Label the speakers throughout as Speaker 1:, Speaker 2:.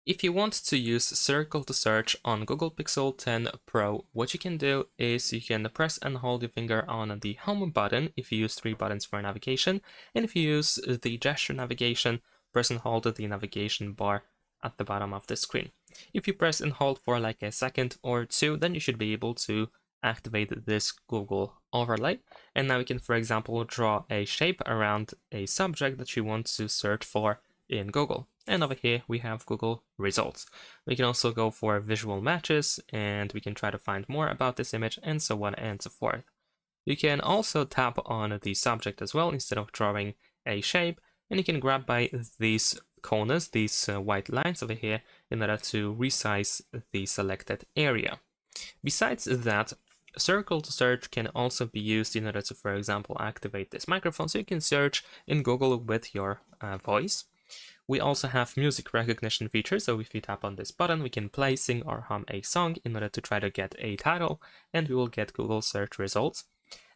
Speaker 1: If you want to use Circle to Search on Google Pixel 10 Pro, what you can do is you can press and hold your finger on the Home button if you use 3 buttons for navigation, and if you use the gesture navigation, press and hold the navigation bar at the bottom of the screen. If you press and hold for like a second or two, then you should be able to activate this Google overlay. And now you can, for example, draw a shape around a subject that you want to search for in Google. And over here we have Google results. We can also go for visual matches, and we can try to find more about this image, and so on and so forth. You can also tap on the subject as well instead of drawing a shape, and you can grab by these corners, these white lines over here, in order to resize the selected area. Besides that, Circle to Search can also be used in order to, for example, activate this microphone, so you can search in Google with your voice. We also have music recognition feature, so if you tap on this button, we can play, sing, or hum a song in order to try to get a title, and we will get Google search results.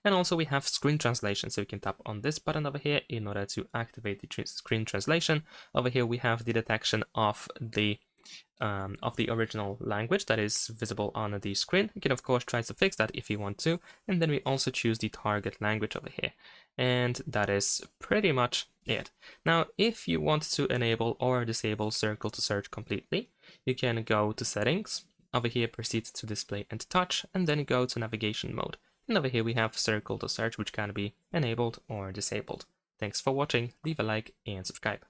Speaker 1: And also we have screen translation, so you can tap on this button over here in order to activate the screen translation. Over here we have the detection of the original language that is visible on the screen. You can of course try to fix that if you want to, and then we also choose the target language over here. And that is pretty much it. Now, if you want to enable or disable Circle to Search completely, you can go to Settings, over here proceed to Display and Touch, and then go to Navigation Mode. And over here we have Circle to Search, which can be enabled or disabled. Thanks for watching, leave a like and subscribe.